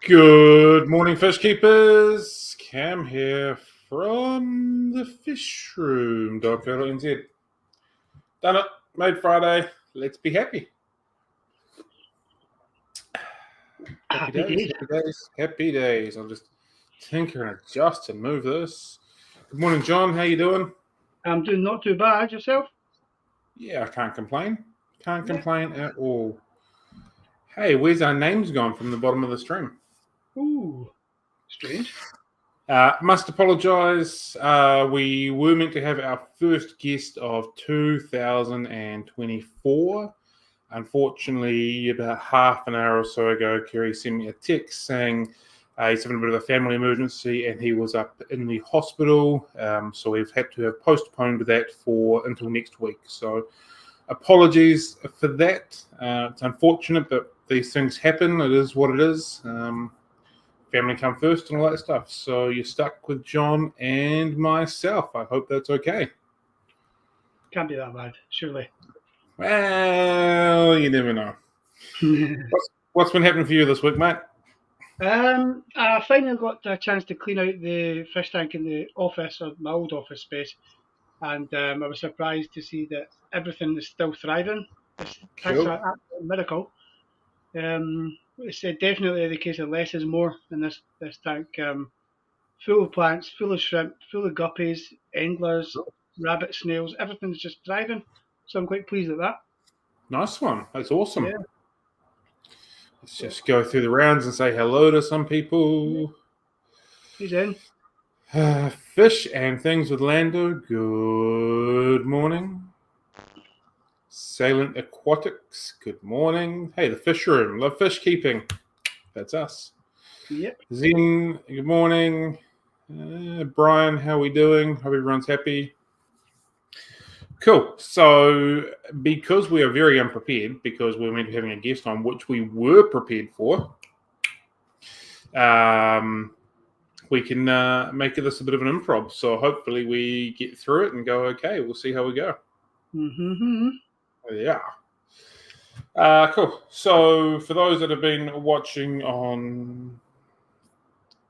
Good morning, fish keepers. Cam here from the fish room. .co.nz. Done it. Made Friday. Let's be happy. Happy days. Happy days. Happy days. I'll just tinker and adjust and move this. Good morning, John. How you doing? I'm doing not too bad. Yourself? Yeah, I can't complain. Can't complain at all. Hey, where's our names gone from the bottom of the stream? Ooh, strange. Must apologise. We were meant to have our first guest of 2024. Unfortunately, about half an hour or so ago, Kire sent me a text saying he's having a bit of a family emergency and he was up in the hospital. So we've had to have postponed that until next week. So apologies for that. It's unfortunate, but these things happen. It is what it is. Family come first and all that stuff. So you're stuck with John and myself. I hope that's okay. Can't be that bad, surely. Well, you never know. What's been happening for you this week, mate? I finally got a chance to clean out the fish tank in the office, or my old office space, and I was surprised to see that everything is still thriving. It's Cool. an absolute miracle. It's definitely the case of less is more in this tank. Full of plants, full of shrimp, full of guppies, anglers, rabbit, snails. Everything's just thriving. So I'm quite pleased with that. Nice one. That's awesome. Yeah. Let's just go through the rounds and say hello to some people. He's in. Fish and Things with Lando. Good morning. Salient Aquatics. Good morning. Hey, the Fish Room. Love fish keeping. That's us. Yep. Zen. Good morning. Brian, how are we doing? Hope everyone's happy. Cool. So, because we are very unprepared, because we're meant to be having a guest on, which we were prepared for, we can make this a bit of an improv. So, hopefully, we get through it and go okay. We'll see how we go. Mm-hmm. Yeah. Cool. So, for those that have been watching on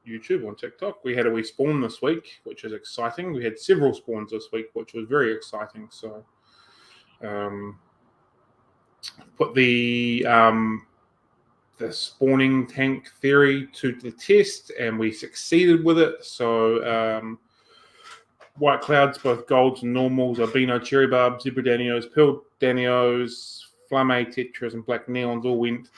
YouTube, on TikTok, we had a wee spawn this week, which is exciting. We had several spawns this week, which was very exciting. So, put the spawning tank theory to the test, and we succeeded with it. So, white clouds, both golds and normals, albino cherry barbs, zebra danios, pearl danios, flamme tetras, and black neons all went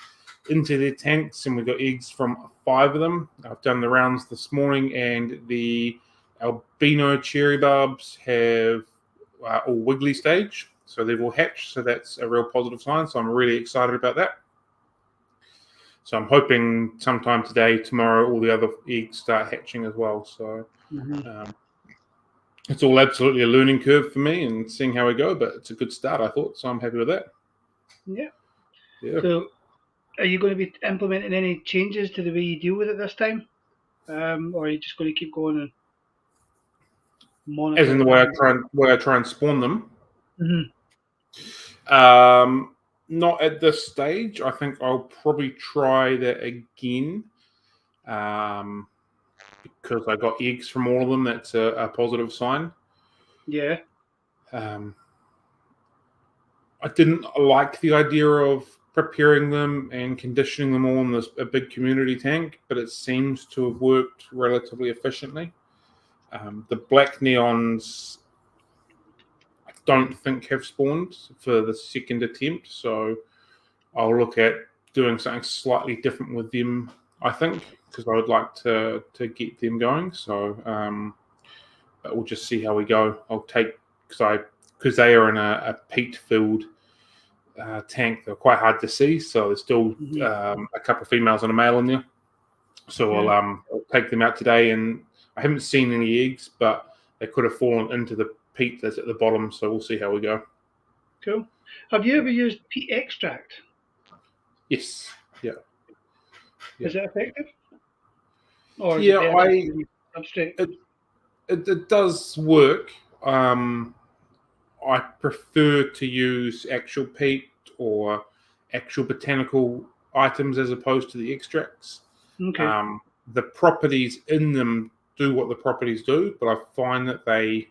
into their tanks, and we got eggs from 5 of them. I've done the rounds this morning, and the albino cherry barbs have all wiggly stage, so they've all hatched. So that's a real positive sign. So I'm really excited about that. So I'm hoping sometime today, tomorrow, all the other eggs start hatching as well. So it's all absolutely a learning curve for me and seeing how we go, but it's a good start, I thought. So I'm happy with that. Yeah. Yeah. So, are you going to be implementing any changes to the way you deal with it this time, or are you just going to keep going and monitor? As in the way I try and spawn them. Mm-hmm. Not at this stage. I think I'll probably try that again, because I got eggs from all of them. That's a positive sign. Yeah. I didn't like the idea of preparing them and conditioning them all in a big community tank, but it seems to have worked relatively efficiently. The black neons, I don't think have spawned for the second attempt, so I'll look at doing something slightly different with them, I think, because I would like to get them going. So, but we'll just see how we go. I'll take, because they are in a peat-filled tank. They're quite hard to see, so there's still a couple of females and a male in there. So I'll take them out today, and I haven't seen any eggs, but they could have fallen into the peat that's at the bottom. So we'll see how we go. Cool. Have you ever used peat extract? Yes. Yeah. Is it effective? Or yeah, it does work. I prefer to use actual peat or actual botanical items as opposed to the extracts. Okay. The properties in them do what the properties do, but I find that they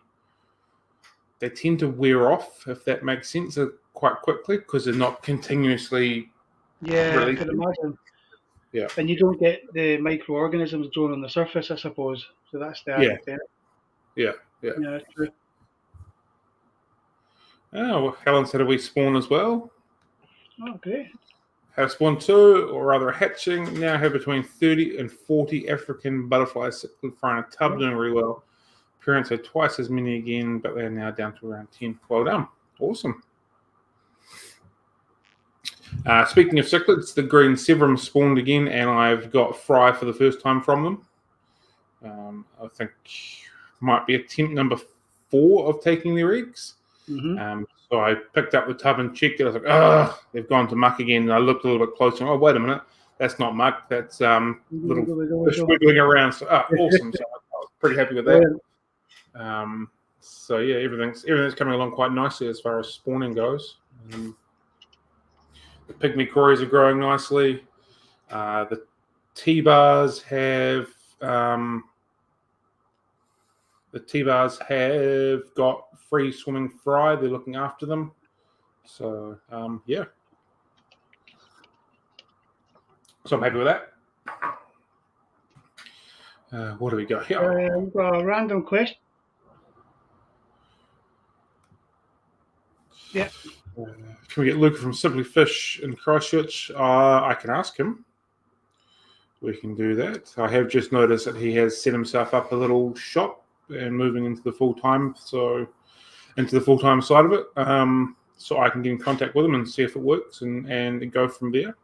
tend to wear off, if that makes sense, quite quickly because they're not continuously Yeah, I could releasing. imagine. Yeah. And you don't get the microorganisms growing on the surface, I suppose. So that's the Yeah. added benefit. Yeah. Yeah, that's true. Oh, well, Helen said we spawn as well. Oh, great. Have spawned 2, or rather hatching. Now have between 30 and 40 African butterflies flying a tub, doing really well. Parents had twice as many again, but they're now down to around 10. Well done. Awesome. Speaking of cichlids, the green severum spawned again, and I've got fry for the first time from them. I think might be attempt number 4 of taking their eggs. So I picked up the tub and checked it. I was like, oh, they've gone to muck again. And I looked a little bit closer. Oh, wait a minute. That's not muck. That's little fish wiggling around. So, awesome. So I was pretty happy with that. So yeah, everything's coming along quite nicely as far as spawning goes. The pygmy cories are growing nicely. The T-bars have got free swimming fry. They're looking after them. So yeah. So I'm happy with that. What do we got here? We've got a random question. Yeah. Can we get Luca from Simply Fish in Christchurch? I can ask him. We can do that. I have just noticed that he has set himself up a little shop and moving into the full-time side of it. So I can get in contact with him and see if it works and go from there.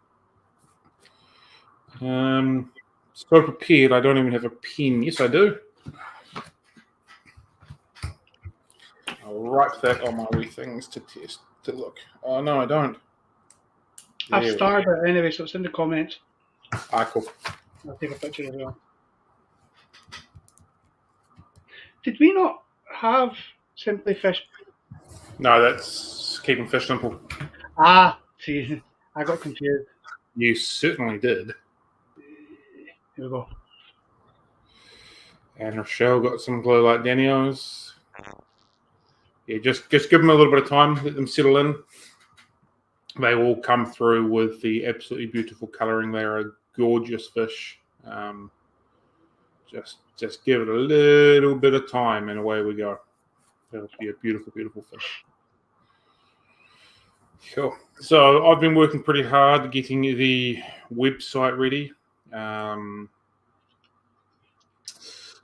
So prepared. I don't even have a pen. Yes, I do. I'll write that on my wee things to test, to look. Oh, no, I don't. I've started it anyway, so it's in the comments. Cool. I'll take a picture as well. Did we not have Simply Fish? No, that's Keeping Fish Simple. See, I got confused. You certainly did. Here we go. And Rochelle got some glow like Daniels. Yeah, just give them a little bit of time, let them settle in. They will come through with the absolutely beautiful colouring. They are a gorgeous fish. Just give it a little bit of time and away we go. It'll be a beautiful, beautiful fish. Cool. So I've been working pretty hard getting the website ready.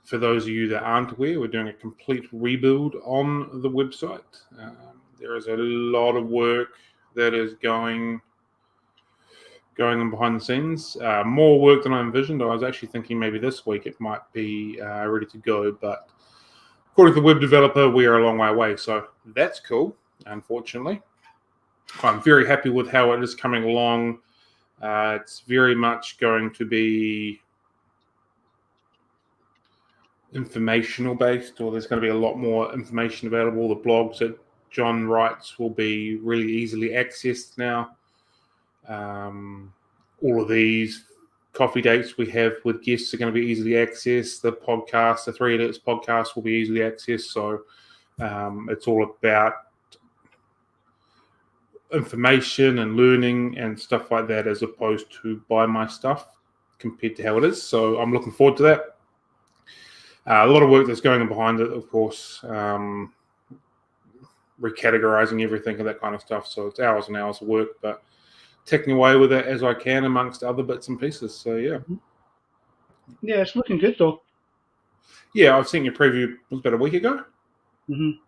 For those of you that aren't aware, we're doing a complete rebuild on the website. There is a lot of work that is going on behind the scenes. More work than I envisioned. I was actually thinking maybe this week it might be ready to go, but according to the web developer, we are a long way away. So that's cool, unfortunately. I'm very happy with how it is coming along. It's very much going to be informational based, or there's going to be a lot more information available. The blogs that John writes will be really easily accessed now. All of these coffee dates we have with guests are going to be easily accessed. The podcast, the 3 Edits podcast, will be easily accessed. So it's all about information and learning and stuff like that, as opposed to buy my stuff compared to how it is. So I'm looking forward to that. A lot of work that's going on behind it, of course, recategorizing everything and that kind of stuff. So it's hours and hours of work, but ticking away with it as I can amongst other bits and pieces. So yeah. Yeah, it's looking good though. Yeah, I've seen your preview. It was about a week ago. Mm-hmm.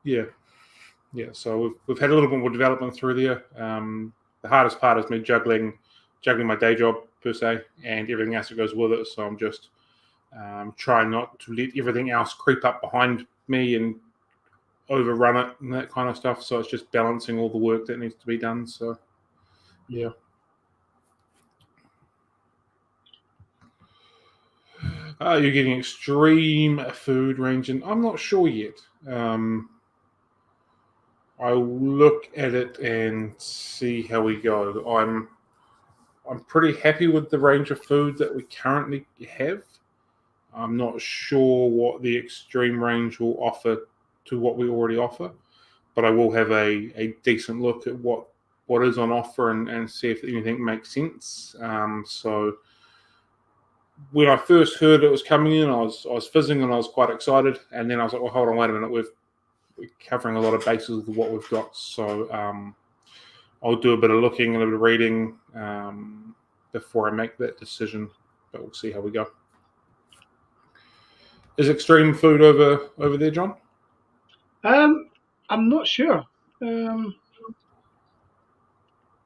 Yeah. So we've had a little bit more development through there. The hardest part is me juggling my day job per se and everything else that goes with it. So I'm just trying not to let everything else creep up behind me and overrun it and that kind of stuff. So it's just balancing all the work that needs to be done. So yeah. You're getting extreme food range, and I'm not sure yet. I'll look at it and see how we go. I'm pretty happy with the range of food that we currently have. I'm not sure what the extreme range will offer to what we already offer, but I will have a decent look at what is on offer and see if anything makes sense. So when I first heard it was coming in, I was fizzing and I was quite excited, and then I was like, well, hold on, wait a minute, we're covering a lot of bases with what we've got. So I'll do a bit of looking, a little bit of reading before I make that decision, but we'll see how we go. Is extreme food over there, John? I'm not sure.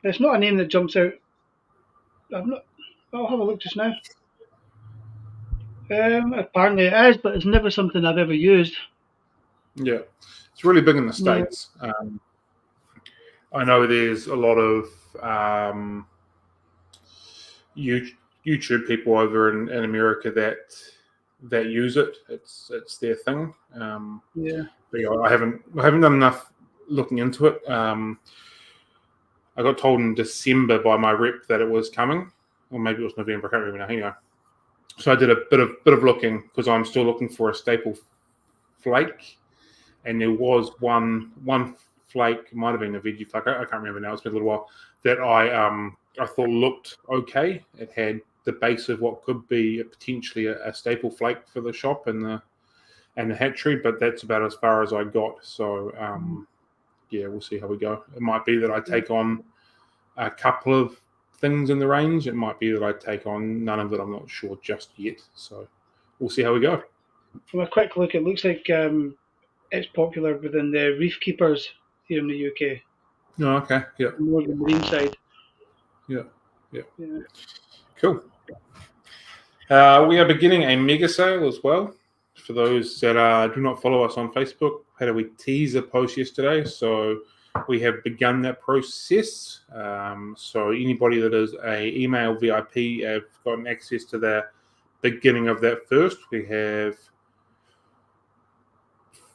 It's not a name that jumps out. I'll have a look just now. Apparently it is, but it's never something I've ever used. Yeah, it's really big in the States. Yeah. I know there's a lot of YouTube people over in America that use it. It's their thing. Yeah. But yeah, I haven't done enough looking into it. I got told in December by my rep that it was coming, or maybe it was November. I can't remember now. Hang on. So I did a bit of looking because I'm still looking for a staple flake, and there was one flake, it might have been a veggie flake. I can't remember now. It's been a little while that I thought looked okay. It had the base of what could be potentially a staple flake for the shop and the hatchery, but that's about as far as I got. So yeah, we'll see how we go. It might be that I take on a couple of things in the range. It might be that I take on none of it. I'm not sure just yet. So we'll see how we go. From a quick look, it looks like it's popular within the reef keepers here in the UK. Oh, okay. Yeah. More the marine side. Yeah. Cool. We are beginning a mega sale as well. For those that do not follow us on Facebook, had a wee teaser post yesterday, so we have begun that process. So anybody that is a email VIP have gotten access to the beginning of that first. We have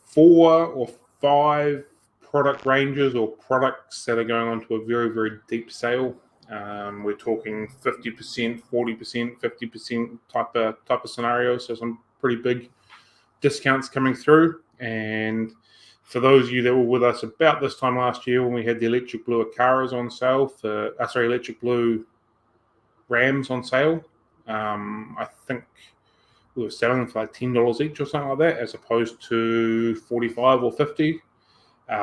4 or 5 product ranges or products that are going on to a very, very deep sale. We're talking 50%, 40%, 50% type of scenario. So some pretty big discounts coming through. And for those of you that were with us about this time last year when we had the electric blue Akaras on sale, electric blue Rams on sale, I think we were selling them for like $10 each or something like that, as opposed to $45 or $50.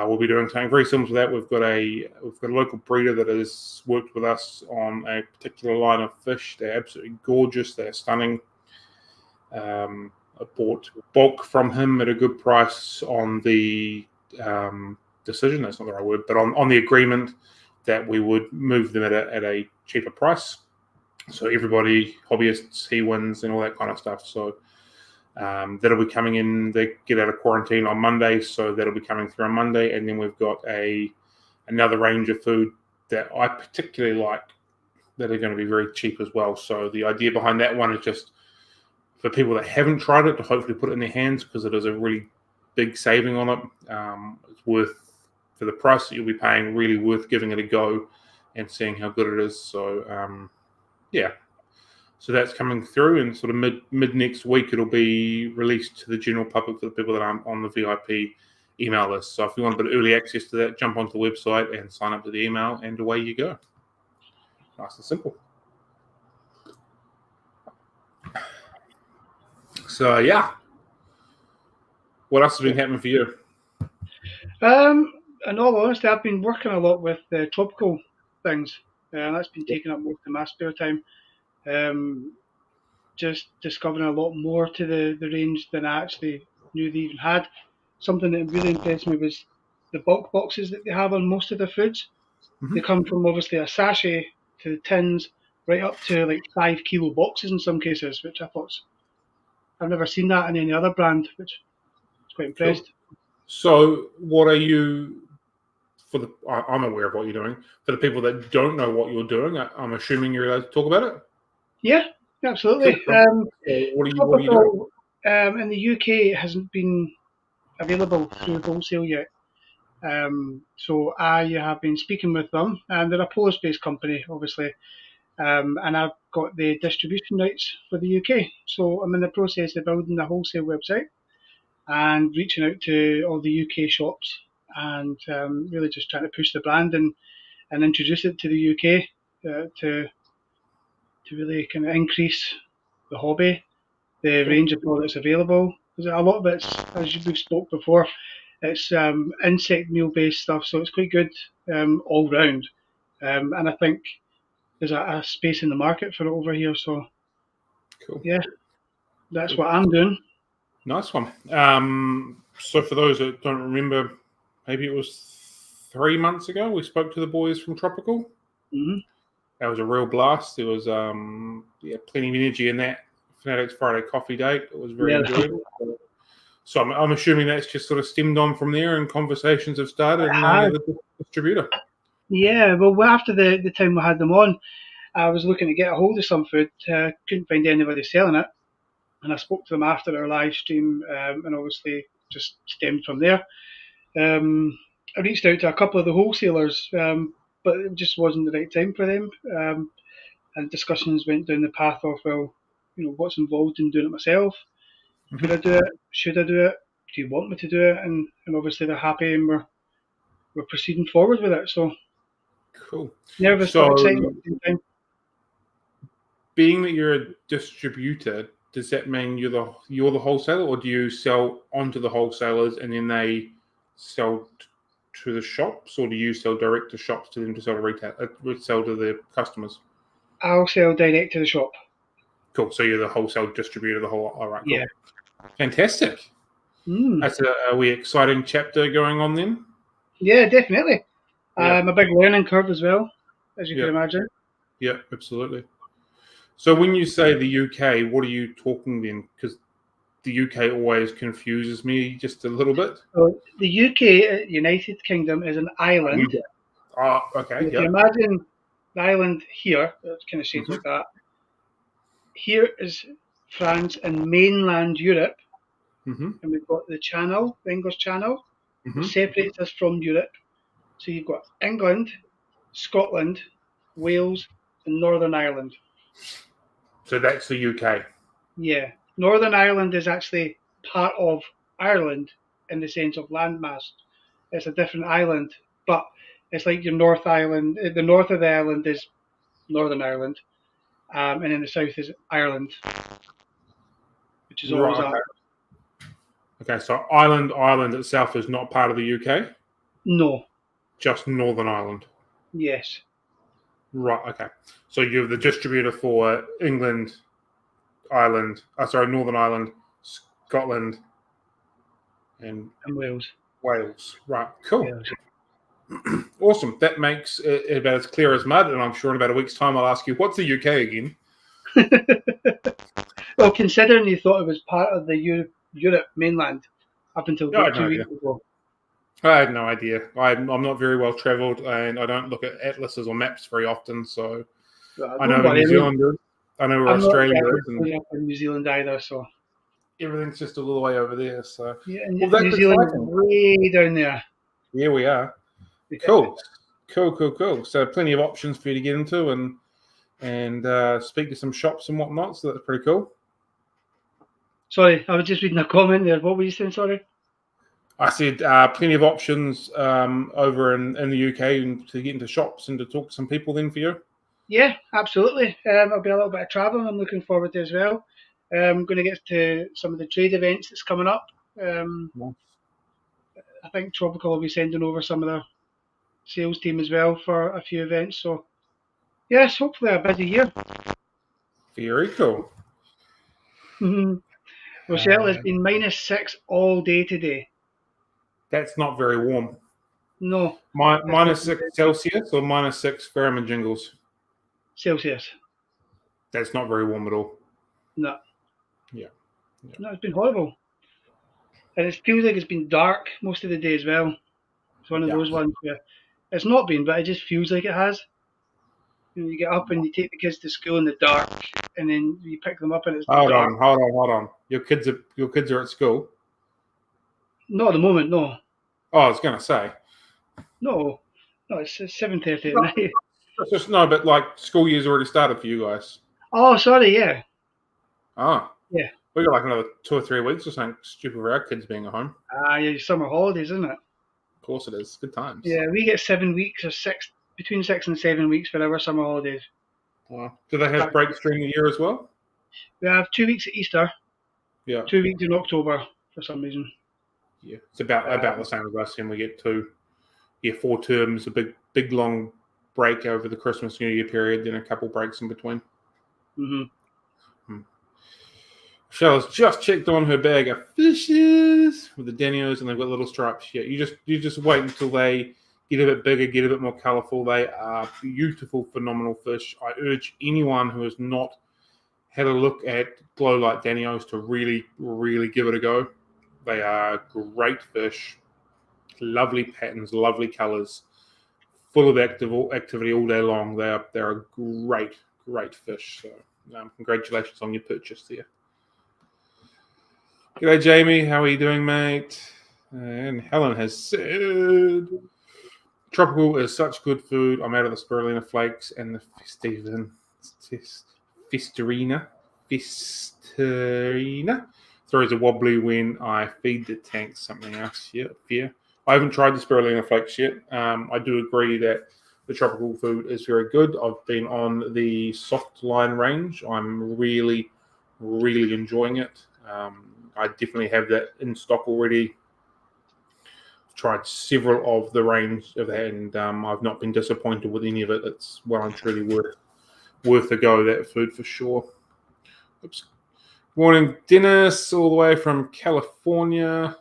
We'll be doing something very similar to that. We've got a local breeder that has worked with us on a particular line of fish. They're absolutely gorgeous. They're stunning. I bought bulk from him at a good price on the decision. That's not the right word, but on the agreement that we would move them at a cheaper price. So everybody, hobbyists, he wins, and all that kind of stuff. So that'll be coming in. They get out of quarantine on Monday, so that'll be coming through on Monday. And then we've got another range of food that I particularly like that are going to be very cheap as well. So the idea behind that one is just for people that haven't tried it to hopefully put it in their hands, because it is a really big saving on it. It's worth, for the price that you'll be paying, really worth giving it a go and seeing how good it is. So yeah. So that's coming through, and sort of mid next week it'll be released to the general public for the people that are on the VIP email list. So if you want a bit of early access to that, jump onto the website and sign up to the email, and away you go. Nice and simple. So yeah, what else has been happening for you? In all honesty, I've been working a lot with tropical things. That's been taking up most of my spare time. Just discovering a lot more to the range than I actually knew they even had. Something that really impressed me was the bulk boxes that they have on most of their foods. Mm-hmm. They come from obviously a sachet to the tins, right up to like 5 kilo boxes in some cases, which I thought, I've never seen that in any other brand, which I was quite impressed. Cool. So what are you, I'm aware of what you're doing. For the people that don't know what you're doing, I'm assuming you're allowed to talk about it? Yeah, absolutely. Cool. What are you doing? In the UK, it hasn't been available through wholesale yet. So I have been speaking with them, and they're a Polish-based company, obviously. and I've got the distribution rights for the UK. So I'm in the process of building a wholesale website and reaching out to all the UK shops and really just trying to push the brand and introduce it to the UK to really kind of increase the hobby, the range of products available. Because a lot of it's, as we've spoke before, it's insect meal based stuff, so it's quite good all round. And I think there's a space in the market for it over here. So Cool. yeah, that's what I'm doing. Nice one. So for those that don't remember, maybe it was 3 months ago, we spoke to the boys from Tropical. Mm-hmm. That was a real blast. There was plenty of energy in that Fanatics Friday coffee date. It was very enjoyable. So I'm assuming that's just sort of stemmed on from there, and conversations have started. And now you're the distributor. Yeah, well, after the time we had them on, I was looking to get a hold of some food. Couldn't find anybody selling it, and I spoke to them after our live stream, and obviously just stemmed from there. I reached out to a couple of the wholesalers, but it just wasn't the right time for them. And discussions went down the path of, well, what's involved in doing it myself? Mhm. Could I do it? Should I do it? Do you want me to do it? And obviously they're happy, and we're proceeding forward with it. So Cool. nervous but exciting at the same time. Being that you're a distributor, does that mean you're the wholesaler, or do you sell onto the wholesalers and then they sell to the shops, or do you sell direct to shops to them to sell to retail, sell to the customers? I'll sell direct to the shop. Cool. So you're the wholesale distributor, the whole. All right. Cool. Yeah. Fantastic. That's a wee exciting chapter going on then. Yeah, definitely. Yeah. A big learning curve as well, as you can imagine. Yeah, absolutely. So when you say the UK, what are you talking then? Because the UK always confuses me just a little bit. So the UK, United Kingdom, is an island. Oh, okay. If you imagine the island here, it's kind of shaped like that. Here is France and mainland Europe, and we've got the Channel, the English Channel, that separates us from Europe. So you've got England, Scotland, Wales, and Northern Ireland. So that's the UK. Yeah, Northern Ireland is actually part of Ireland in the sense of landmass. It's a different island, but it's like your North Island. The north of the island is Northern Ireland, and in the south is Ireland, which is always up. Okay, so Ireland itself is not part of the UK? No. Just Northern Ireland? Yes. Right, okay. So you're the distributor for England, Northern Ireland, Scotland, and Wales. Wales. Right, cool. Wales. Awesome. That makes it about as clear as mud, and I'm sure in about a week's time I'll ask you, what's the UK again? Well, considering you thought it was part of the Europe mainland up until 2 weeks ago. I had no idea. I'm not very well travelled, and I don't look at atlases or maps very often, so I know where New Zealand is. I know where Australia is. I'm not in New Zealand either, so everything's just a little way over there. So yeah, New Zealand is way down there. Yeah, we are. Cool. So plenty of options for you to get into and speak to some shops and whatnot. So that's pretty cool. Sorry, I was just reading a comment there. What were you saying? Sorry. I said plenty of options over in the UK and to get into shops and to talk to some people then for you. Yeah, absolutely. There'll be a little bit of travelling I'm looking forward to as well. I'm going to get to some of the trade events that's coming up. Nice. I think Tropical will be sending over some of their sales team as well for a few events. So, yes, hopefully a busy year. Very cool. Rochelle, it's been -6 all day today. That's not very warm. No. -6 Celsius or -6 Fairham Jingles? Celsius. That's not very warm at all. No. Yeah. No, it's been horrible. And it feels like it's been dark most of the day as well. It's one of those ones where it's not been, but it just feels like it has. You get up and you take the kids to school in the dark, and then you pick them up and it's dark. Hold on. Your kids are at school? Not at the moment, no. Oh, I was going to say. No, it's 7:30 at night. It's just no, but like school year's already started for you guys. Oh, sorry, yeah. Ah, Yeah. we got like another 2 or 3 weeks or something stupid for our kids being at home. Your summer holidays, isn't it? Of course it is. Good times. Yeah, we get 7 weeks or between 6 and 7 weeks for our summer holidays. Wow. Do they have breaks during the year as well? We have 2 weeks at Easter. Yeah. 2 weeks in October for some reason. Yeah, it's about the same as us, and we get 4 terms, a big long break over the Christmas New Year period, then a couple breaks in between. Mm-hmm. Michelle's just checked on her bag of fishes with the Danios, and they've got little stripes. Yeah, you just wait until they get a bit bigger, get a bit more colourful. They are beautiful, phenomenal fish. I urge anyone who has not had a look at glow light Danios to really, really give it a go. They are great fish, lovely patterns, lovely colours, full of activity all day long. They're a great fish. So congratulations on your purchase there. G'day, Jamie. How are you doing, mate? And Helen has said, tropical is such good food. I'm out of the spirulina flakes and the Fisterina throws a wobbly when I feed the tank. Something else. Yeah, fair. I haven't tried the spirulina flakes yet. I do agree that the tropical food is very good. I've been on the soft line range. I'm really, really enjoying it. I definitely have that in stock already. I've tried several of the range of that, and I've not been disappointed with any of it. It's well and truly worth a go, that food for sure. Oops. Morning, Dennis, all the way from California.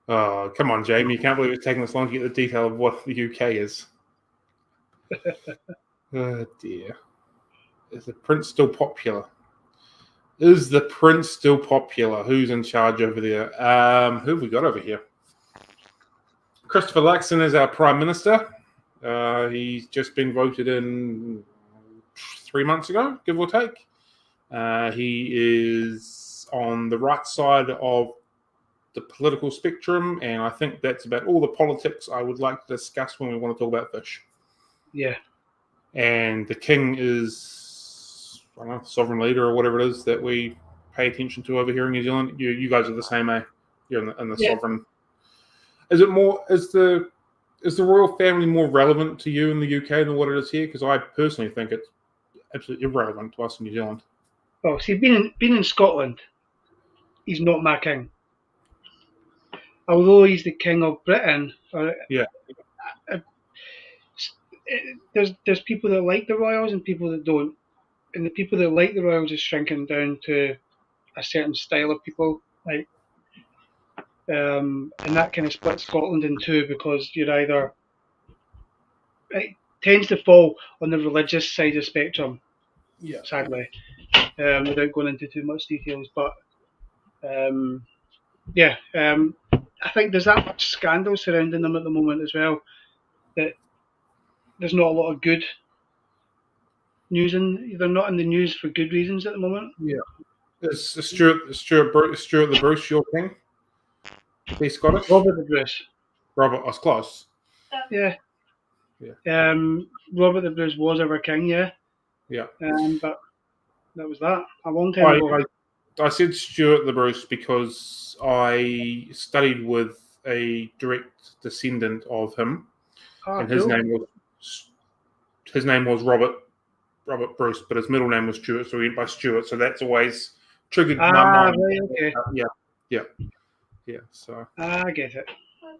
Oh, come on, Jamie. You can't believe it's taking this long to get the detail of what the UK is. Oh, dear. Is the Prince still popular? Is the Prince still popular? Who's in charge over there? Who have we got over here? Christopher Luxon is our Prime Minister. He's just been voted in 3 months ago, give or take. He is on the right side of the political spectrum, and I think that's about all the politics I would like to discuss when we want to talk about fish. Yeah. And the king is, I don't know, sovereign leader or whatever it is that we pay attention to over here in New Zealand. You guys are the same, eh? You're in the sovereign. Is it more? Is the royal family more relevant to you in the UK than what it is here? Because I personally think it's absolutely irrelevant to us in New Zealand. Well, see, being in Scotland, he's not my king. Although he's the king of Britain, there's people that like the royals and people that don't, and the people that like the royals is shrinking down to a certain style of people, like, and that kind of splits Scotland in two, because you're either, it tends to fall on the religious side of the spectrum, sadly, without going into too much details, but I think there's that much scandal surrounding them at the moment as well, that there's not a lot of good news they're not in the news for good reasons at the moment. Yeah. Is Stuart the Bruce your king? Is he Scottish? Robert the Bruce. Robert, I was close. Yeah. Robert the Bruce was our king, yeah. Yeah. But that was that a long time ago. I said Stuart the Bruce because I studied with a direct descendant of him, and his name was Robert Bruce, but his middle name was Stuart, so he went by Stuart. So that's always triggered my mind. Right, okay. Yeah. So I get it.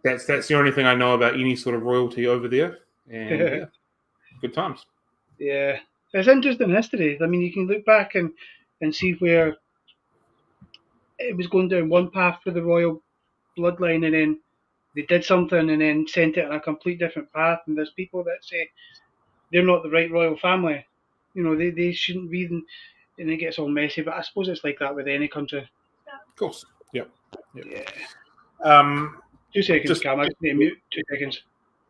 That's the only thing I know about any sort of royalty over there, and good times. Yeah, it's interesting history. I mean, you can look back and see where it was going down one path for the royal bloodline, and then they did something and then sent it on a complete different path. And there's people that say they're not the right royal family. You know, they shouldn't be, and it gets all messy. But I suppose it's like that with any country. Of course. Yep. Yeah. 2 seconds, Cam. I just need to mute. 2 seconds.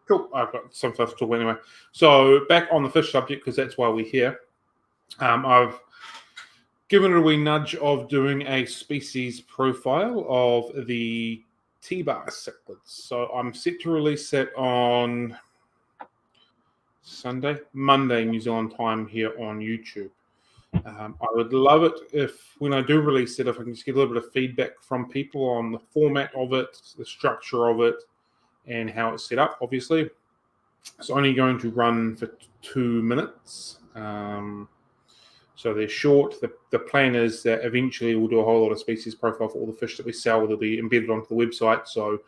Cool. I've got some stuff to talk anyway. So back on the fish subject, because that's why we're here. I've given it a wee nudge of doing a species profile of the T-bar cichlids. So I'm set to release it on Monday, New Zealand time here on YouTube. I would love it if, when I do release it, if I can just get a little bit of feedback from people on the format of it, the structure of it, and how it's set up, obviously. It's only going to run for 2 minutes. So they're short. The plan is that eventually we'll do a whole lot of species profile for all the fish that we sell. They'll be embedded onto the website. So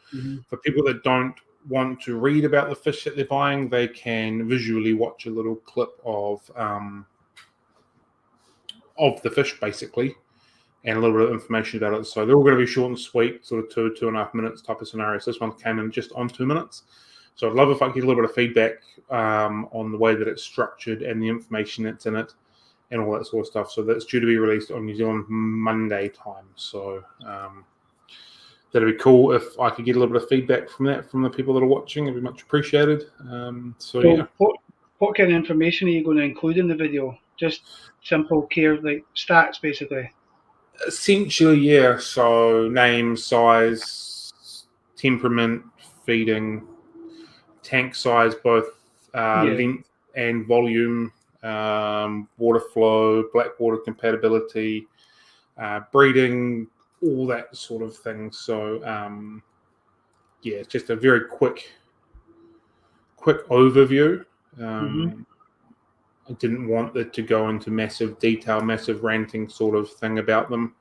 for people that don't want to read about the fish that they're buying, they can visually watch a little clip of the fish, basically, and a little bit of information about it. So they're all going to be short and sweet, sort of 2.5 minutes type of scenario. So this one came in just on 2 minutes. So I'd love if I could get a little bit of feedback on the way that it's structured and the information that's in it and all that sort of stuff. So that's due to be released on New Zealand Monday time. So that'd be cool if I could get a little bit of feedback from that from the people that are watching. It'd be much appreciated. So yeah. What kind of information are you going to include in the video? Just simple care, like stats, basically. Essentially, yeah. So name, size, temperament, feeding, tank size, both length and volume, water flow, black water compatibility, breeding, all that sort of thing. So yeah, it's just a very quick overview. I didn't want it to go into massive detail, massive ranting sort of thing about them.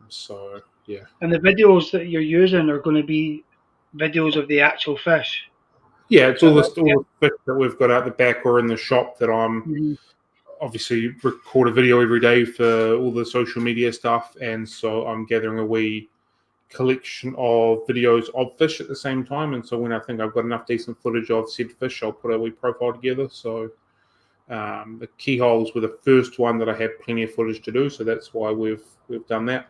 So yeah. And the videos that you're using are going to be videos of the actual fish. Yeah, it's all the fish that we've got out the back or in the shop that I'm obviously record a video every day for all the social media stuff, and so I'm gathering a wee collection of videos of fish at the same time. And so when I think I've got enough decent footage of said fish, I'll put a wee profile together. So the keyholes were the first one that I had plenty of footage to do, so that's why we've done that.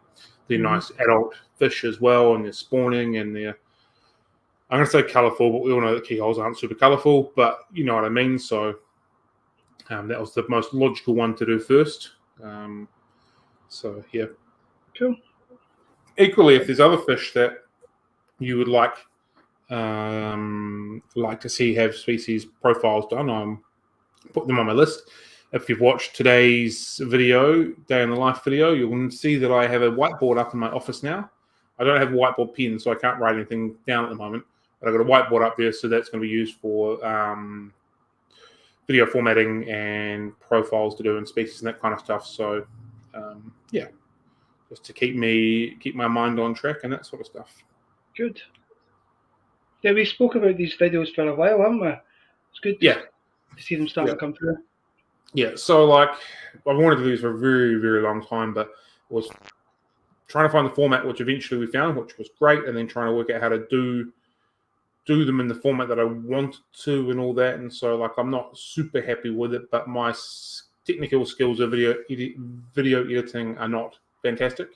They're nice adult fish as well, and they're spawning, and they're, I'm going to say colourful, but we all know that keyholes aren't super colourful, but you know what I mean. So that was the most logical one to do first. So yeah. Cool. Equally, if there's other fish that you would like to see have species profiles done, I'm put them on my list. If you've watched today's video, day in the life video, you'll see that I have a whiteboard up in my office now. I don't have a whiteboard pen, so I can't write anything down at the moment. But I've got a whiteboard up there, so that's going to be used for video formatting and profiles to do and species and that kind of stuff. So yeah, just to keep my mind on track and that sort of stuff. Good. Yeah, we spoke about these videos for a while, haven't we? It's good to see them starting to come through. Yeah, so like I've wanted to do this for a very, very long time, but was trying to find the format, which eventually we found, which was great, and then trying to work out how to do them in the format that I wanted to and all that. And so like I'm not super happy with it, but my technical skills of video editing are not fantastic.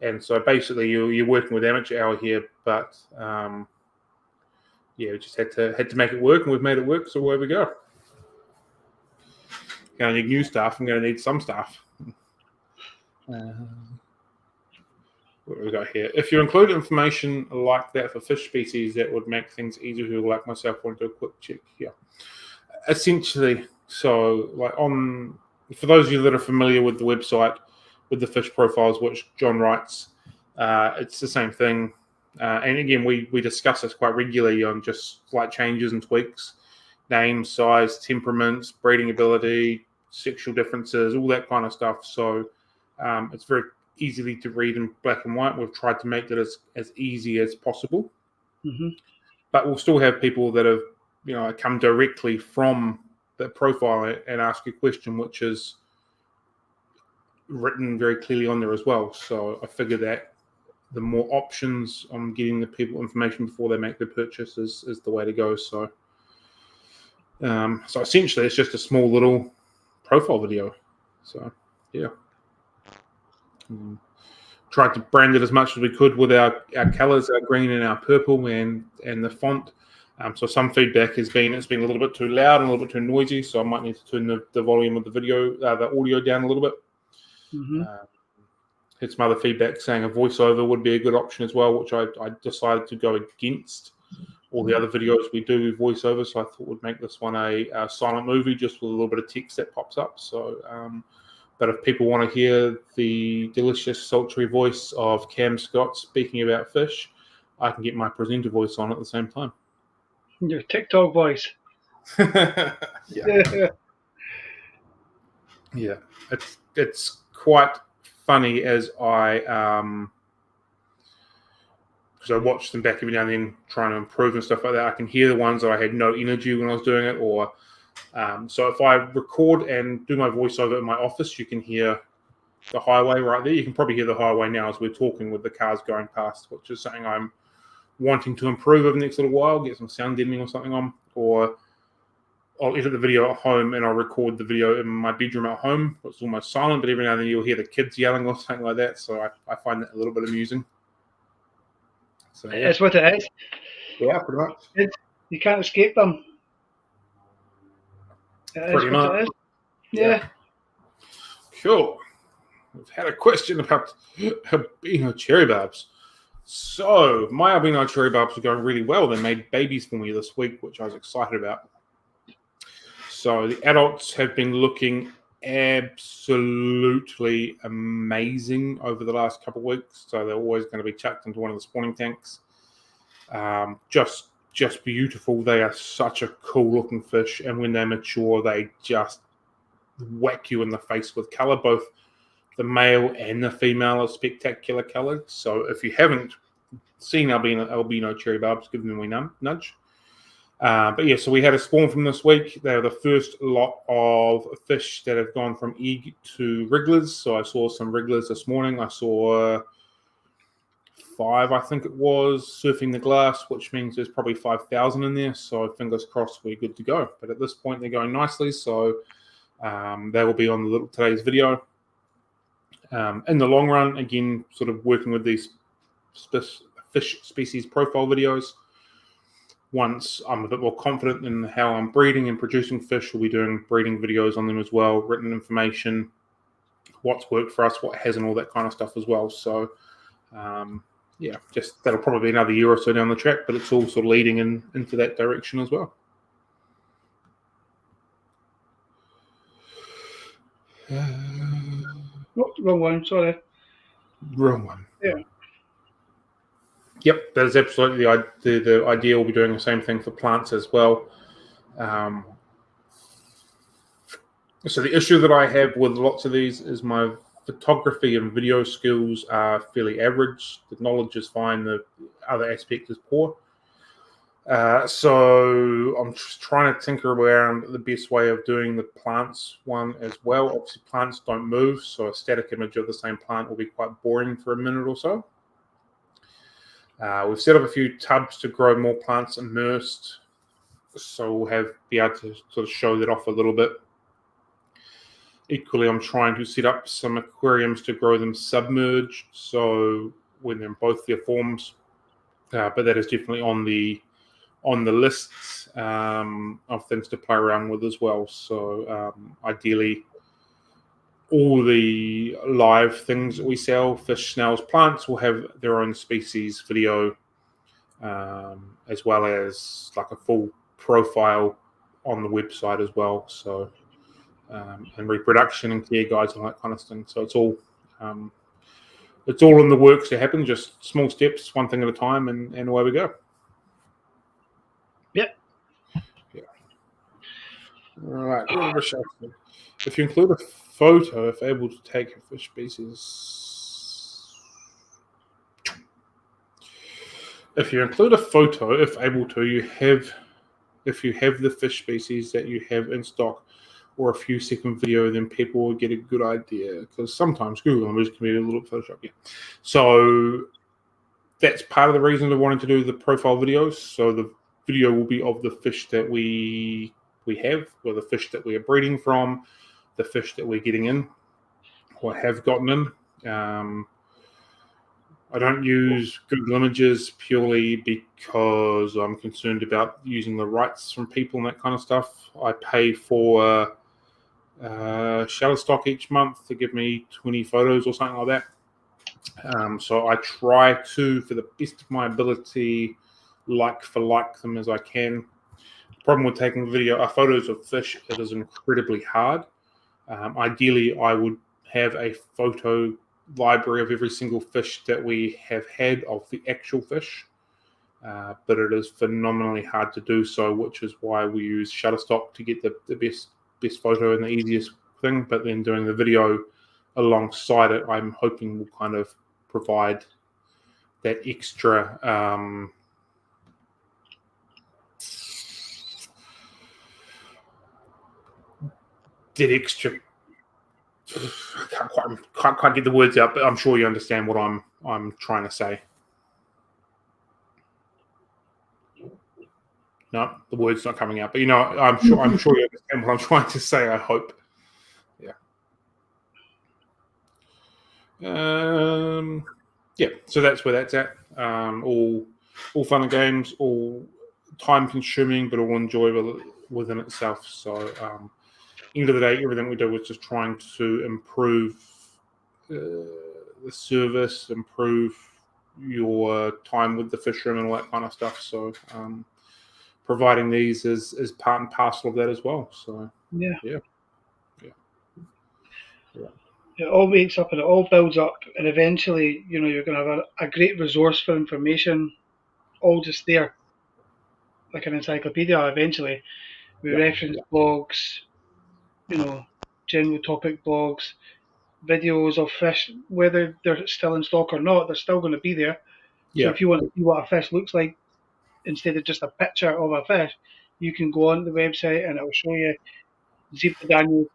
And so basically you're working with amateur hour here, but yeah, we just had to make it work, and we've made it work, so away we go. Going to need new staff. I'm going to need some staff. What do we got here? If you include information like that for fish species, that would make things easier for people like myself want to do a quick check here. Essentially, so like for those of you that are familiar with the website, with the fish profiles, which John writes, it's the same thing. And again, we discuss this quite regularly on just slight changes and tweaks. Name, size, temperaments, breeding ability, sexual differences, all that kind of stuff. So it's very easily to read in black and white. We've tried to make that as easy as possible. But we'll still have people that have come directly from the profile and ask a question, which is written very clearly on there as well. So I figure that the more options on getting the people information before they make the purchase is the way to go. So so essentially it's just a small little profile video. So yeah, tried to brand it as much as we could with our colors, our green and our purple, and the font. So some feedback has been it's been a little bit too loud and a little bit too noisy, so I might need to turn the volume of the video, the audio down a little bit. had some other feedback saying a voiceover would be a good option as well, which I decided to go against. All the other videos we do with voiceover, so I thought would make this one a silent movie just with a little bit of text that pops up. So, but if people want to hear the delicious, sultry voice of Cam Scott speaking about fish, I can get my presenter voice on at the same time. Your TikTok voice. Yeah. Yeah, it's quite funny as because I watch them back every now and then trying to improve and stuff like that. I can hear the ones that I had no energy when I was doing it, or so if I record and do my voiceover in my office, you can hear the highway right there. You can probably hear the highway now as we're talking with the cars going past, which is something I'm wanting to improve over the next little while, get some sound deadening or something on, or I'll edit the video at home and I'll record the video in my bedroom at home. It's almost silent, but every now and then you'll hear the kids yelling or something like that. So I find that a little bit amusing. So yeah. It's what it is. Yeah, pretty much. You can't escape them. Pretty much. It is. Yeah. Cool. We've had a question about albino cherry barbs. So my albino cherry barbs are going really well. They made babies for me this week, which I was excited about. So the adults have been looking absolutely amazing over the last couple of weeks. So they're always going to be chucked into one of the spawning tanks. Just beautiful. They are such a cool looking fish, and when they mature, they just whack you in the face with color. Both the male and the female are spectacular colored. So if you haven't seen albino cherry barbs, give them a nudge. But yeah, so we had a spawn from this week. They were the first lot of fish that have gone from egg to wrigglers. So I saw some wrigglers this morning. I saw 5, I think it was, surfing the glass, which means there's probably 5,000 in there. So fingers crossed we're good to go. But at this point, they're going nicely. So they will be on today's video. In the long run, again, sort of working with these fish species profile videos. Once I'm a bit more confident in how I'm breeding and producing fish, we'll be doing breeding videos on them as well, written information, what's worked for us, what hasn't, all that kind of stuff as well. So, yeah, just that'll probably be another year or so down the track, but it's all sort of leading into that direction as well. Wrong one, sorry. Wrong one. Yeah. Yep, that is absolutely the idea. We'll be doing the same thing for plants as well. So the issue that I have with lots of these is my photography and video skills are fairly average. The knowledge is fine. The other aspect is poor. So I'm just trying to tinker around the best way of doing the plants one as well. Obviously, plants don't move, so a static image of the same plant will be quite boring for a minute or so. We've set up a few tubs to grow more plants immersed, so we'll be able to sort of show that off a little bit. Equally, I'm trying to set up some aquariums to grow them submerged, so when they're in both their forms. But that is definitely on the lists of things to play around with as well. So ideally, all the live things that we sell, fish, snails, plants, will have their own species video, as well as like a full profile on the website as well. So, and reproduction and care guides and that kind of thing. So it's all in the works to happen. Just small steps, one thing at a time, and away we go. Yep. Yeah. All right. If you include a photo, if able to take a fish species. If you include a photo, if able to, if you have the fish species that you have in stock, or a few second video, then people will get a good idea. Because sometimes Google Images can be a little Photoshop. Yeah. So that's part of the reason I wanted to do the profile videos. So the video will be of the fish that we have, or the fish that we are breeding from, the fish that we're getting in, or have gotten in. I don't use Google Images purely because I'm concerned about using the rights from people and that kind of stuff. I pay for Shutterstock each month to give me 20 photos or something like that. So I try to, for the best of my ability, like them as I can. The problem with taking photos of fish, it is incredibly hard. Ideally, I would have a photo library of every single fish that we have had of the actual fish, but it is phenomenally hard to do so, which is why we use Shutterstock to get the best photo and the easiest thing. But then doing the video alongside it, I'm hoping will kind of provide that extra I can't quite get the words out, but I'm sure you understand what I'm trying to say. No, the word's not coming out, but I'm sure you understand what I'm trying to say. I hope. Yeah. So that's where that's at. All fun and games, all time consuming, but all enjoyable within itself. So, end of the day, everything we do was just trying to improve the service, improve your time with the fish room and all that kind of stuff. So, providing these is part and parcel of that as well. So, yeah. It all wakes up and it all builds up, and eventually, you're going to have a great resource for information, all just there, like an encyclopedia. Eventually, we reference blogs, general topic blogs, videos of fish, whether they're still in stock or not, they're still going to be there. So if you want to see what a fish looks like instead of just a picture of a fish, you can go on the website and it will show you Zebra Daniel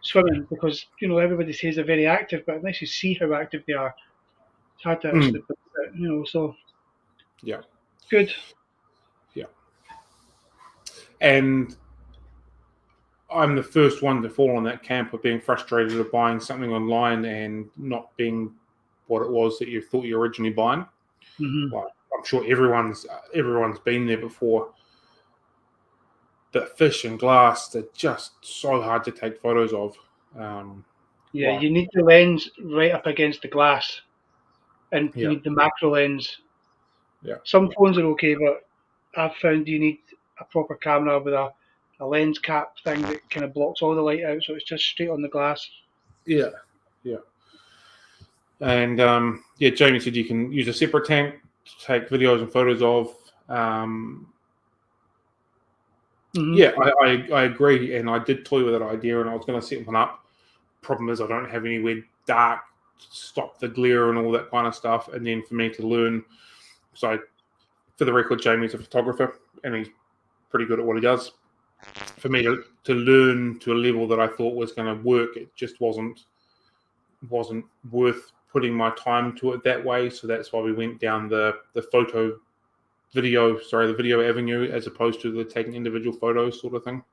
swimming, because everybody says they're very active, but unless you see how active they are, it's hard to actually put it, so good. And I'm the first one to fall on that camp of being frustrated of buying something online and not being what it was that you thought you were originally buying. Like, I'm sure everyone's been there before. But fish and glass, they're just so hard to take photos of. You need the lens right up against the glass, and you need the macro lens. Some phones are okay, but I've found you need a proper camera with a lens cap thing that kind of blocks all the light out, so it's just straight on the glass. And Jamie said you can use a separate tank to take videos and photos of. I agree, and I did toy with that idea, and I was going to set one up. Problem is, I don't have anywhere dark to stop the glare and all that kind of stuff. And then for me to learn, so for the record, Jamie's a photographer, and he's pretty good at what he does. For me to learn to a level that I thought was going to work, it just wasn't worth putting my time to it that way. So that's why we went down the video avenue as opposed to the taking individual photos sort of thing.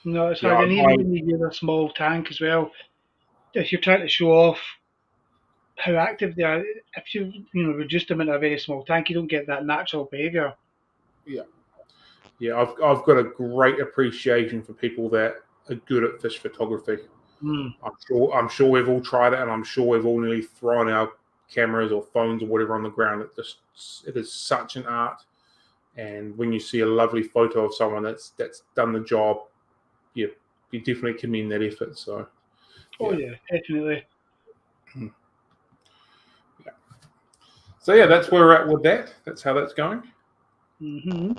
No, it's hard. And even when you use a small tank as well, if you're trying to show off how active they are, if you reduce them into a very small tank, you don't get that natural behaviour. I've got a great appreciation for people that are good at fish photography. I'm sure we've all tried it, and I'm sure we've all nearly thrown our cameras or phones or whatever on the ground. It is such an art, and when you see a lovely photo of someone that's done the job, you definitely commend that effort. So, definitely. So that's where we're at with that. That's how that's going. So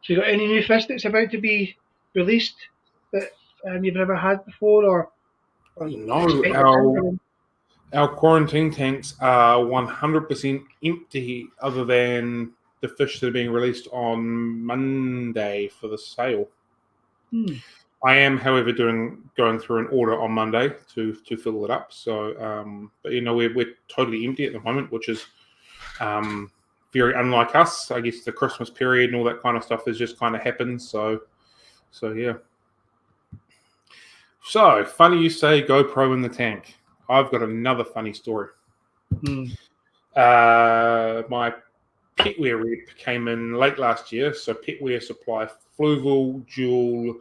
you got any new fish that's about to be released that you've never had before, or no? Our quarantine tanks are 100% empty, other than the fish that are being released on Monday for the sale. I am, however, going through an order on Monday to fill it up. So, but we're totally empty at the moment, which is very unlike us. I guess the Christmas period and all that kind of stuff has just kind of happened. So yeah. So funny you say GoPro in the tank. I've got another funny story. My petware rep came in late last year. So petware supply Fluval, Jewel,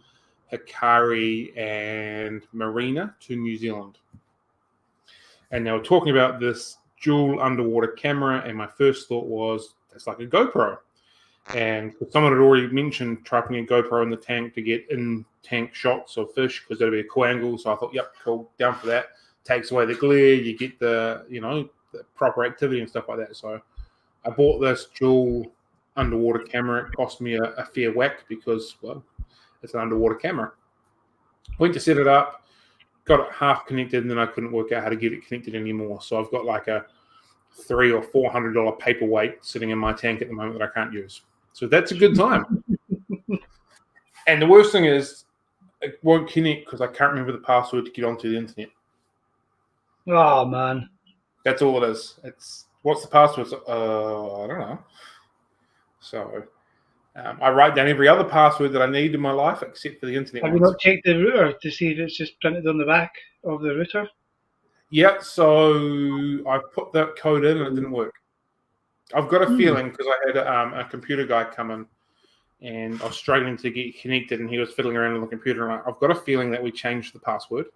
Hikari, and Marina to New Zealand. And they were talking about this dual underwater camera, and my first thought was, it's like a GoPro. And someone had already mentioned trapping a GoPro in the tank to get in-tank shots of fish because that'd be a cool angle. So I thought, yep, cool, down for that. Takes away the glare, you get the proper activity and stuff like that. So I bought this dual underwater camera. It cost me a fair whack because, well, it's an underwater camera. Went to set it up, got it half connected, and then I couldn't work out how to get it connected anymore. So I've got like a $300 or $400 paperweight sitting in my tank at the moment that I can't use. So that's a good time. And the worst thing is, it won't connect because I can't remember the password to get onto the internet. Oh, man. That's all it is. What's the password? I don't know. So I write down every other password that I need in my life except for the internet Have ones. you not checked the router to see if it's just printed on the back of the router? Yeah, so I put that code in and it didn't work. I've got a feeling because I had a computer guy come in and I was struggling to get connected and he was fiddling around on the computer. And I've got a feeling that we changed the password.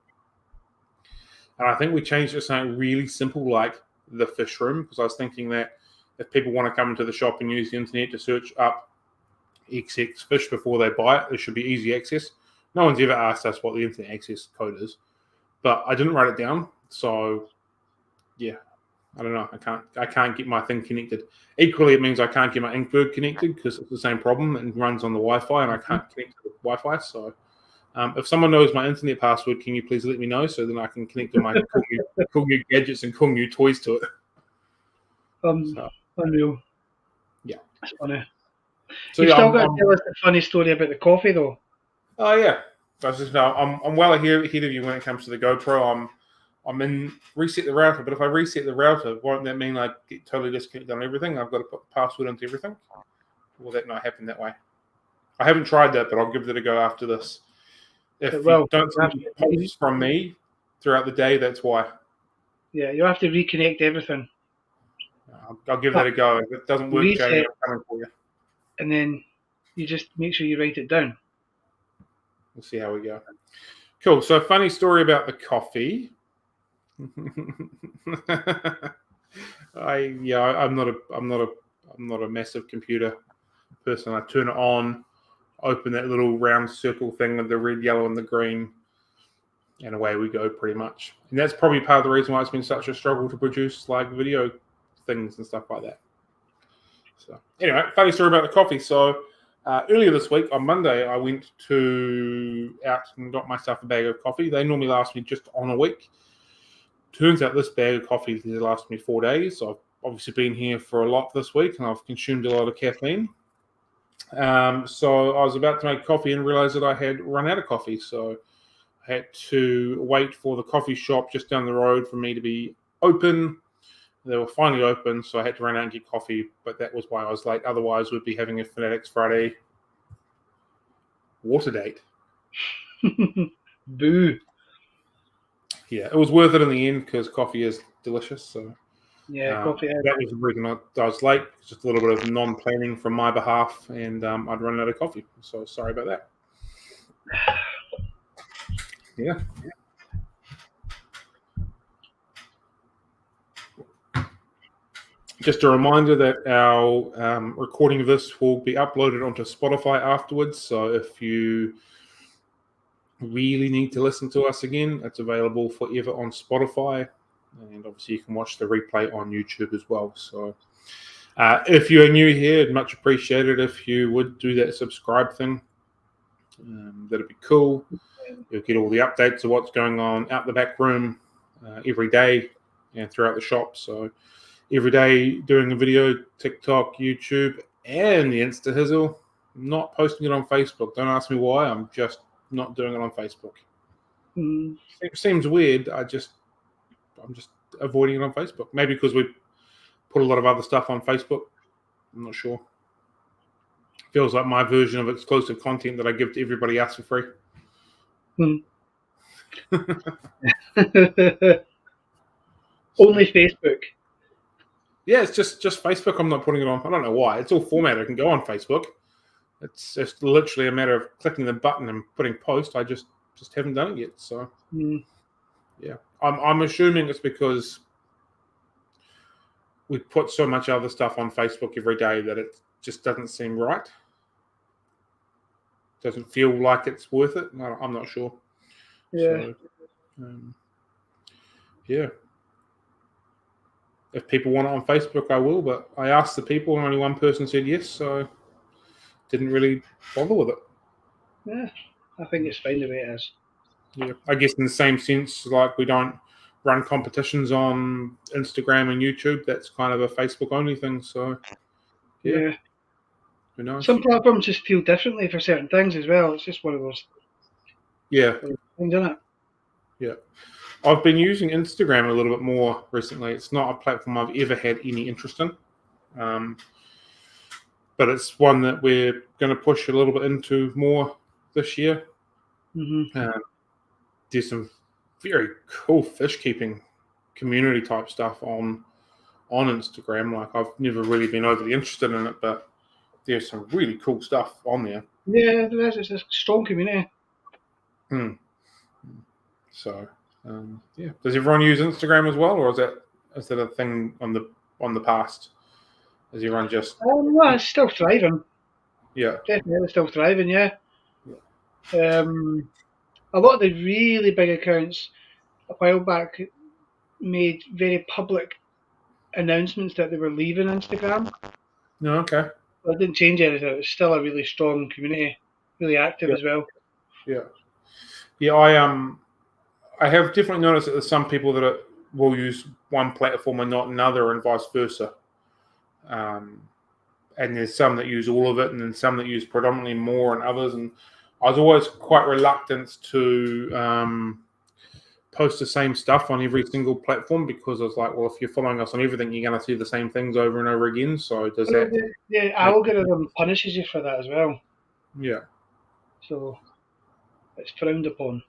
And I think we changed it to something really simple like the fish room, because I was thinking that if people want to come into the shop and use the internet to search up XX fish before they buy it, there should be easy access. No one's ever asked us what the internet access code is, but I didn't write it down. So yeah, I don't know. I can't get my thing connected. Equally, it means I can't get my Inkberg connected because it's the same problem. It runs on the Wi-Fi and I can't connect to the Wi-Fi. So if someone knows my internet password, can you please let me know so then I can connect to my cool new gadgets and cool new toys to it. Unreal. Yeah. That's funny. So You've still got to tell us a funny story about the coffee, though. Oh, yeah. I'm well ahead of you when it comes to the GoPro. I'm in reset the router, but if I reset the router, won't that mean I get totally disconnected on everything? I've got to put the password into everything? Will that not happen that way? I haven't tried that, but I'll give it a go after this. If you don't see posts from me throughout the day, that's why. Yeah, you'll have to reconnect everything. I'll give that a go. If it doesn't work, Jamie, I'm coming for you. And then you just make sure you write it down. We'll see how we go. Cool. So, funny story about the coffee. I'm not a massive computer person. I turn it on, open that little round circle thing with the red, yellow, and the green, and away we go pretty much. And that's probably part of the reason why it's been such a struggle to produce like video things and stuff like that. So anyway, funny story about the coffee. So earlier this week on Monday, I went out and got myself a bag of coffee. They normally last me just on a week. Turns out this bag of coffee has lasted me 4 days. So I've obviously been here for a lot this week and I've consumed a lot of caffeine. So I was about to make coffee and realized that I had run out of coffee. So I had to wait for the coffee shop just down the road for me to be open. They were finally open, so I had to run out and get coffee, but that was why I was late. Otherwise, we'd be having a Fanatics Friday water date. Boo. Yeah, it was worth it in the end because coffee is delicious. So yeah, coffee. That was the reason I was late. Just a little bit of non-planning from my behalf, and I'd run out of coffee. So sorry about that. Yeah. Just a reminder that our recording of this will be uploaded onto Spotify afterwards. So if you really need to listen to us again, it's available forever on Spotify. And obviously you can watch the replay on YouTube as well. So if you are new here, I'd much appreciate it if you would do that subscribe thing. That'd be cool. You'll get all the updates of what's going on out the back room every day and throughout the shop. So every day doing a video, TikTok, YouTube, and the Insta Hizzle. I'm not posting it on Facebook. Don't ask me why. I'm just not doing it on Facebook. It seems weird. I'm just avoiding it on Facebook. Maybe because we put a lot of other stuff on Facebook. I'm not sure. Feels like my version of exclusive content that I give to everybody else for free. Only Facebook. Yeah, it's just Facebook. I'm not putting it on. I don't know why. It's all formatted. It can go on Facebook. It's just literally a matter of clicking the button and putting post. I just haven't done it yet. So yeah, I'm assuming it's because we put so much other stuff on Facebook every day that it just doesn't seem right. Doesn't feel like it's worth it. I'm not sure. Yeah. So, yeah. If people want it on Facebook, I will. But I asked the people, and only one person said yes. So didn't really bother with it. Yeah, I think it's fine the way it is. Yeah, I guess in the same sense, like we don't run competitions on Instagram and YouTube. That's kind of a Facebook only thing. So yeah. Who knows? Some platforms just feel differently for certain things as well. It's just one of those things, isn't it? Yeah. I've been using Instagram a little bit more recently. It's not a platform I've ever had any interest in. But it's one that we're going to push a little bit into more this year. There's some very cool fish keeping community type stuff on Instagram. Like, I've never really been overly interested in it, but there's some really cool stuff on there. Yeah, there is. It's a strong community. So yeah, does everyone use Instagram as well, or is that a thing on the past? Is everyone just? No, it's still thriving. Yeah, definitely still thriving. Yeah. A lot of the really big accounts a while back made very public announcements that they were leaving Instagram. No, okay. But it didn't change anything. It was still a really strong community, really active as well. Yeah. I have definitely noticed that there's some people that will use one platform and not another, and vice versa. And there's some that use all of it, and then some that use predominantly more, and others. And I was always quite reluctant to post the same stuff on every single platform, because I was like, well, if you're following us on everything, you're going to see the same things over and over again. So does that? The algorithm punishes you for that as well. Yeah. So it's frowned upon.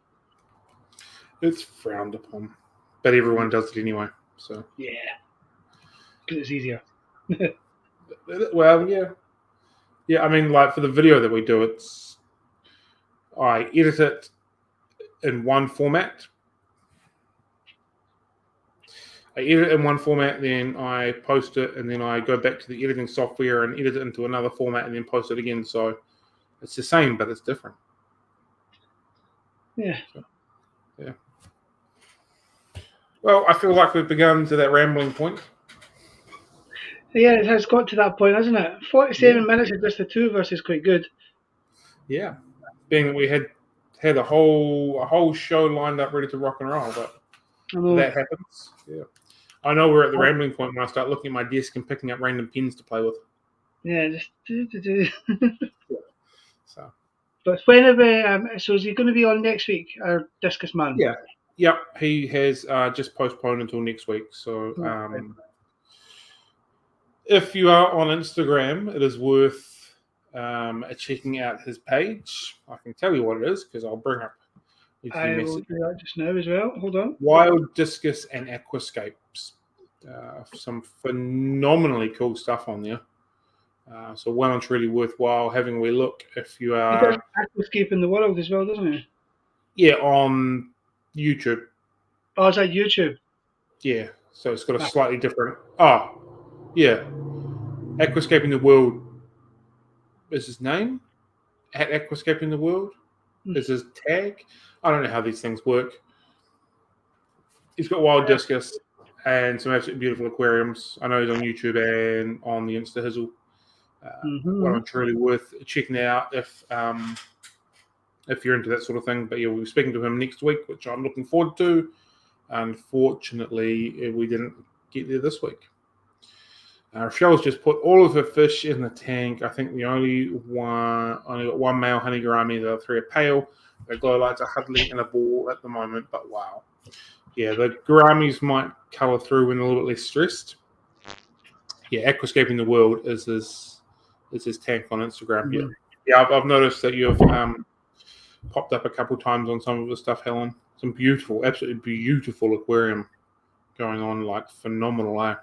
It's frowned upon, but everyone does it anyway. So yeah, because it's easier. Well, yeah. I mean, like for the video that we do, I edit it in one format. Then I post it, and then I go back to the editing software and edit it into another format, and then post it again. So it's the same, but it's different. Yeah. So, yeah. Well, I feel like we've begun to that rambling point. Yeah, it has got to that point, hasn't it? 47 minutes of just the two of us is quite good. Yeah. Being that we had a whole show lined up ready to rock and roll, but that happens. Yeah. I know we're at the rambling point when I start looking at my desk and picking up random pins to play with. Yeah, just do. So. But whenever, so is he going to be on next week, our Discus man? Yeah. Yep. He has just postponed until next week. So if you are on Instagram, it is worth checking out his page. I can tell you what it is because I'll bring up. I will do that just now as well. Hold on. Wild Discus and Aquascapes. Some phenomenally cool stuff on there. So one that's really worthwhile having a wee look if you are. He does Aquascape in the World as well, doesn't he? Yeah, on YouTube. Oh, is that YouTube? Yeah, so it's got a slightly different. Oh, yeah. Aquascaping the World is his name. At Aquascaping the World is his tag. I don't know how these things work. He's got Wild Discus and some absolutely beautiful aquariums. I know he's on YouTube and on the Insta Hizzle. One I'm truly worth checking out if you're into that sort of thing. But yeah, we'll be speaking to him next week, which I'm looking forward to. Unfortunately, we didn't get there this week. Rochelle's just put all of her fish in the tank. I think we only got one male honey gourami. The other three are pale. The glow lights are huddling in a ball at the moment, but wow. Yeah, the gouramis might colour through when a little bit less stressed. Yeah, Aquascaping the World is his tank on Instagram. Yeah, I've noticed that you've popped up a couple times on some of the stuff, Helen. Some beautiful, absolutely beautiful aquarium going on, like phenomenal, eh?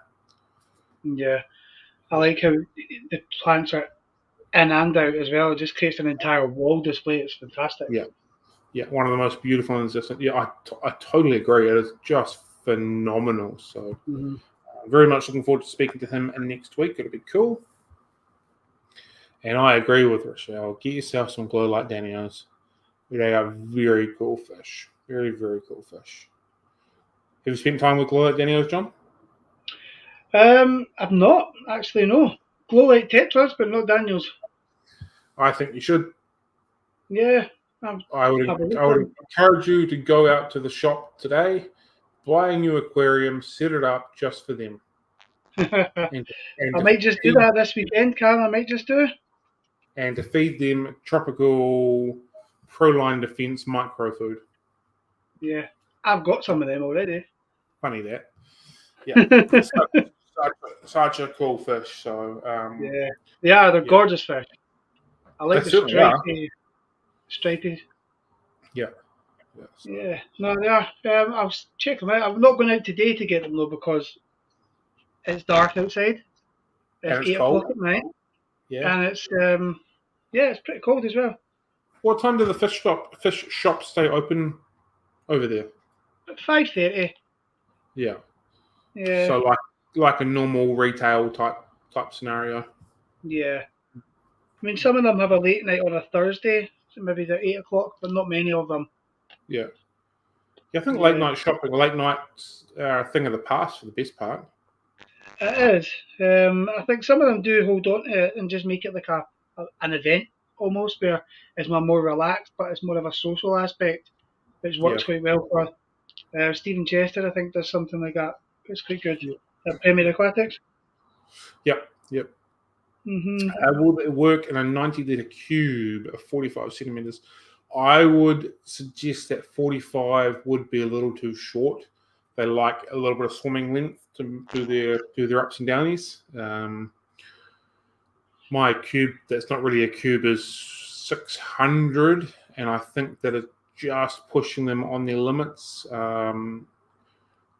Yeah, I like how the plants are in and out as well. It just creates an entire wall display. It's fantastic. Yeah, one of the most beautiful ones. Yeah, I totally agree. It is just phenomenal. So, very much looking forward to speaking to him next week. It'll be cool. And I agree with Rochelle. Get yourself some glow light Danios. They are very cool fish. Very, very cool fish. Have you spent time with glow light Danios, John? I've not actually, no. Glow light tetras, but not Daniels. I think you should. Yeah. I would encourage you to go out to the shop today, buy a new aquarium, set it up just for them. I might just do that this weekend, Karen. I might just do it. And to feed them tropical Proline Defense micro food. Yeah, I've got some of them already. Funny that. Yeah. such a cool fish. So yeah, they're gorgeous fish. I like the stripy. Yeah. Yeah, no, they are. I'll check them out. I'm not going out today to get them though because it's dark outside. It's 8 o'clock at night. Yeah, and it's it's pretty cold as well. What time do the fish shops stay open over there? At 5:30. Yeah. Yeah. So like a normal retail type scenario. Yeah. I mean, some of them have a late night on a Thursday, so maybe they're 8 o'clock, but not many of them. Yeah. I think late night shopping, late nights are a thing of the past for the best part. It is. I think some of them do hold on to it and just make it like an event almost, where it's more relaxed, but it's more of a social aspect, which works quite well for Stephen Chester. I think does something like that. It's quite good. At Premier Aquatics. Yep. Will it work in a 90-litre cube of 45 centimetres? I would suggest that 45 would be a little too short. They like a little bit of swimming length to do their ups and downies. My cube, that's not really a cube, is 600, and I think that it's just pushing them on their limits.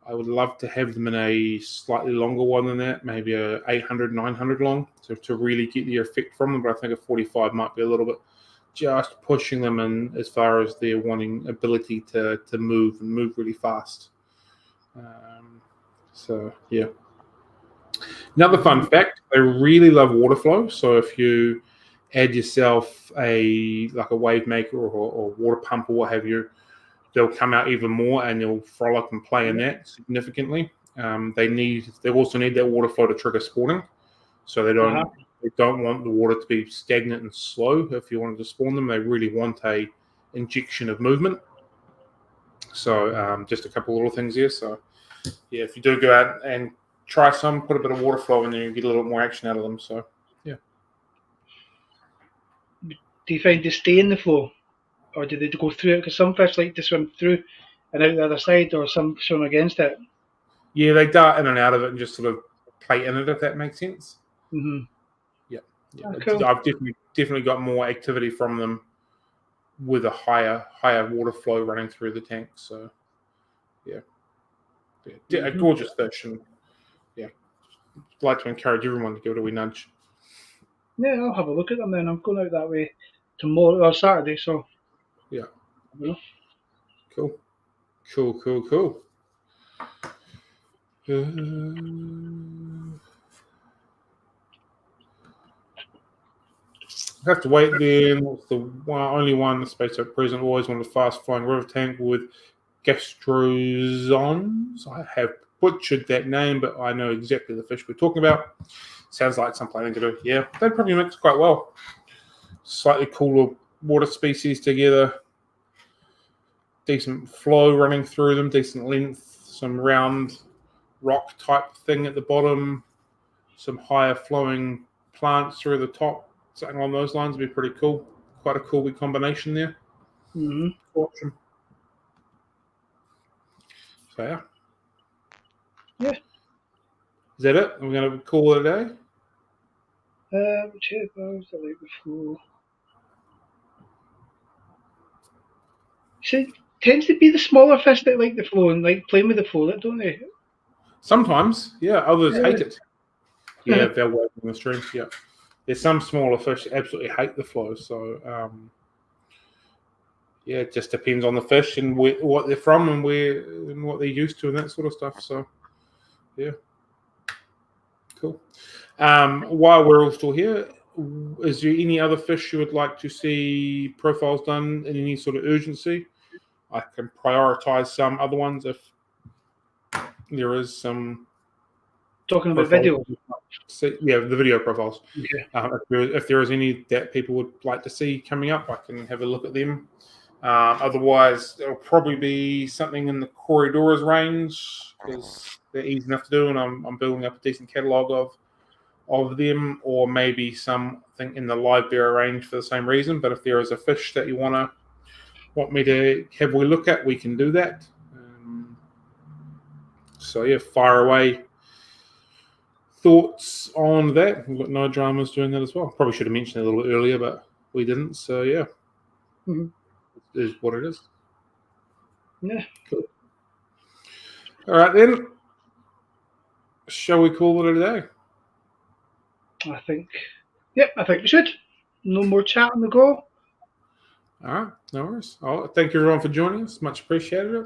I would love to have them in a slightly longer one than that, maybe a 800, 900 long, to really get the effect from them. But I think a 45 might be a little bit just pushing them in as far as their wanting ability to move and move really fast. So yeah. Another fun fact: they really love water flow. So if you add yourself a wave maker or water pump or what have you, they'll come out even more and they'll frolic and play in that significantly. They also need that water flow to trigger spawning. So they don't want the water to be stagnant and slow. If you wanted to spawn them, they really want a injection of movement. So just a couple of little things here. So yeah, if you do go out and try some, put a bit of water flow in there, you get a little bit more action out of them. So yeah. Do you find they stay in the flow, or do they go through it? Because some fish like to swim through and out the other side, or some swim against it. Yeah, they dart in and out of it and just sort of play in it, if that makes sense. Mm-hmm. Yeah. Oh, cool. I've definitely got more activity from them with a higher water flow running through the tank. So yeah, a gorgeous fish, and yeah, I'd like to encourage everyone to give it a wee nudge. Yeah, I'll have a look at them then. I'm going out that way tomorrow or Saturday, so yeah. Cool. I have to wait then. What's the only one space at present? Always want a fast flying river tank with gastrozons. I have butchered that name, but I know exactly the fish we're talking about. Sounds like some planning to do. Yeah, they'd probably mix quite well. Slightly cooler water species together. Decent flow running through them, decent length, some round rock type thing at the bottom, some higher flowing plants through the top, something along those lines would be pretty cool. Quite a cool wee combination there. Mm-hmm. Awesome. So yeah. Yeah. Is that it? We're going to call it a day? Which was the like before? See, tends to be the smaller fish that like the flow and like playing with the flow, don't they? Sometimes, yeah. Others hate it. Yeah, they're waiting on the stream. Yeah. there's some smaller fish that absolutely hate the flow. So yeah, it just depends on the fish and what they're from and what they're used to and that sort of stuff. So yeah, cool. While we're all still here, is there any other fish you would like to see profiles done in any sort of urgency? I can prioritize some other ones if there is some. Talking about video. Yeah, the video profiles. Yeah. If there is any that people would like to see coming up, I can have a look at them. Otherwise, it'll probably be something in the corridors range because they're easy enough to do, and I'm building up a decent catalogue of them, or maybe something in the live bearer range for the same reason. But if there is a fish that you want me to have we look at, we can do that. So yeah, fire away. Thoughts on that? We've got No Dramas doing that as well. Probably should have mentioned it a little bit earlier, but we didn't. So yeah, It is what it is. Yeah. Cool. All right then. Shall we call it a day? I think we should. No more chat on the go. All right, no worries. Thank you everyone for joining us. Much appreciated.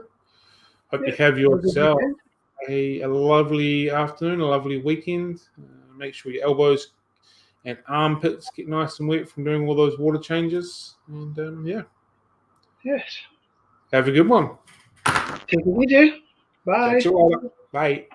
Hope you have yourself a lovely afternoon, a lovely weekend. Make sure your elbows and armpits get nice and wet from doing all those water changes. And yeah. Yes. Have a good one. Take it easy. Bye. Catch you later. Bye.